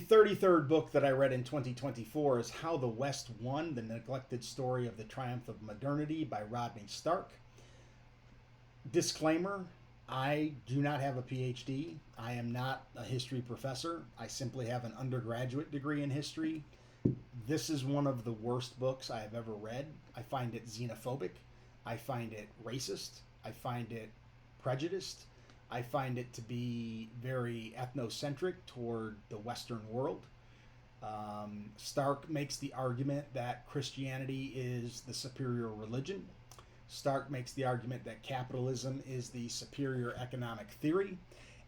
33rd book that I read in 2024 is How the West Won: The Neglected Story of the Triumph of Modernity by Rodney Stark. Disclaimer, I do not have a PhD. I am not a history professor. I simply have an undergraduate degree in history. This is one of the worst books I have ever read. I find it xenophobic. I find it racist. I find it prejudiced. I find it to be very ethnocentric toward the Western world. Stark makes the argument that Christianity is the superior religion. Stark makes the argument that capitalism is the superior economic theory.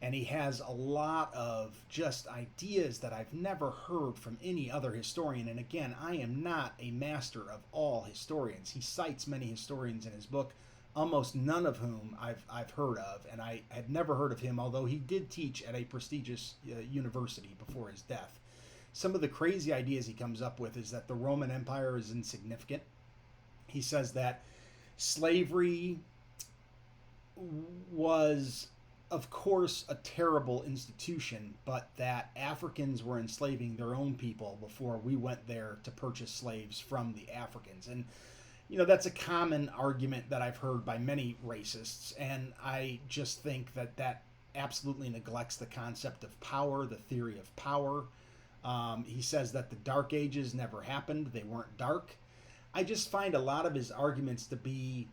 And he has a lot of just ideas that I've never heard from any other historian. And again, I am not a master of all historians. He cites many historians in his book, almost none of whom I've heard of. And I had never heard of him, although he did teach at a prestigious university before his death. Some of the crazy ideas he comes up with is that the Roman Empire is insignificant. He says that slavery was, of course, a terrible institution, but that Africans were enslaving their own people before we went there to purchase slaves from the Africans. And, you know, that's a common argument that I've heard by many racists. And I just think that that absolutely neglects the concept of power, the theory of power. He says that the Dark Ages never happened. They weren't dark. I just find a lot of his arguments to be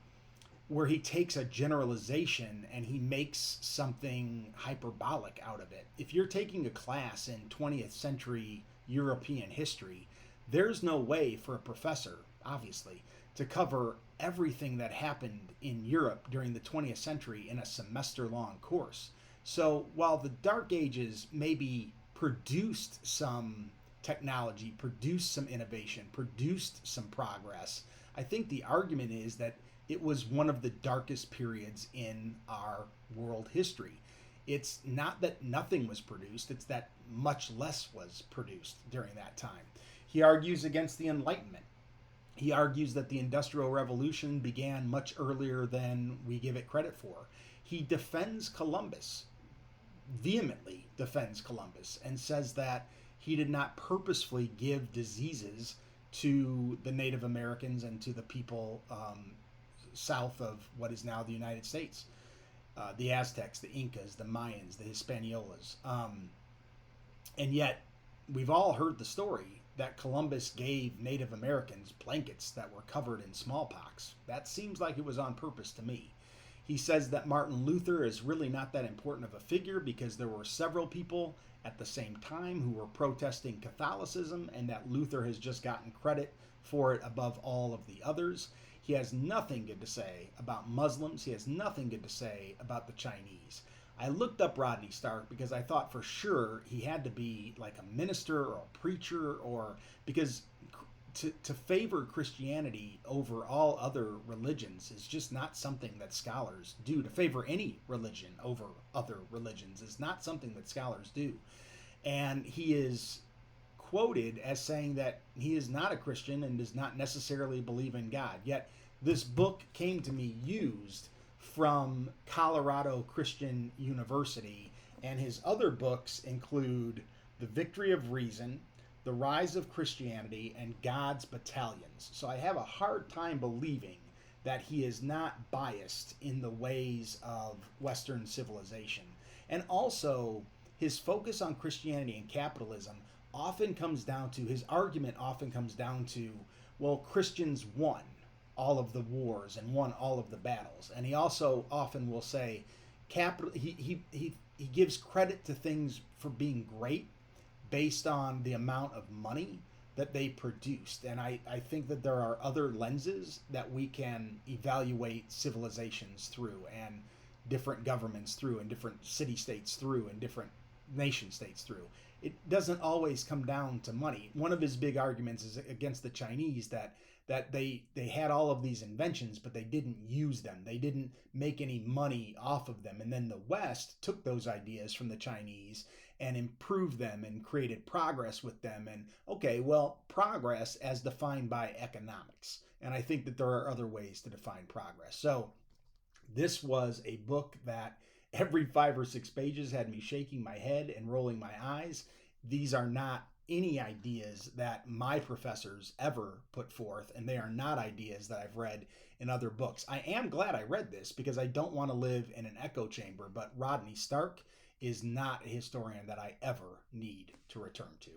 where he takes a generalization and he makes something hyperbolic out of it. If you're taking a class in 20th century European history, there's no way for a professor, obviously, to cover everything that happened in Europe during the 20th century in a semester-long course. So while the Dark Ages maybe produced some technology, produced some innovation, produced some progress, I think the argument is that it was one of the darkest periods in our world history. It's not that nothing was produced, it's that much less was produced during that time. He argues against the Enlightenment. He argues that the Industrial Revolution began much earlier than we give it credit for. He defends Columbus, vehemently defends Columbus, and says that he did not purposefully give diseases to the Native Americans and to the people south of what is now the United States. The Aztecs, the Incas, the Mayans, the Hispaniolas. And yet, we've all heard the story that Columbus gave Native Americans blankets that were covered in smallpox. That seems like it was on purpose to me. He says that Martin Luther is really not that important of a figure because there were several people at the same time who were protesting Catholicism, and that Luther has just gotten credit for it above all of the others. He has nothing good to say about Muslims. He has nothing good to say about the Chinese. I looked up Rodney Stark because I thought for sure he had to be like a minister or a preacher, or because to favor Christianity over all other religions is just not something that scholars do. To favor any religion over other religions is not something that scholars do. And he is quoted as saying that he is not a Christian and does not necessarily believe in God. Yet this book came to me used from Colorado Christian University, and his other books include The Victory of Reason, The Rise of Christianity, and God's Battalions. So I have a hard time believing that he is not biased in the ways of Western civilization. And also, his focus on Christianity and capitalism often comes down to, his argument often comes down to, well, Christians won all of the wars and won all of the battles. And he also often will say, he gives credit to things for being great based on the amount of money that they produced. And I think that there are other lenses that we can evaluate civilizations through, and different governments through, and different city-states through, and different nation-states through. It doesn't always come down to money. One of his big arguments is against the Chinese, that they had all of these inventions, but they didn't use them. They didn't make any money off of them. And then the West took those ideas from the Chinese and improved them and created progress with them. And okay, well, progress as defined by economics. And I think that there are other ways to define progress. So this was a book that every 5 or 6 pages had me shaking my head and rolling my eyes. these are not any ideas that my professors ever put forth, and they are not ideas that I've read in other books. I am glad I read this because I don't want to live in an echo chamber, but Rodney Stark is not a historian that I ever need to return to.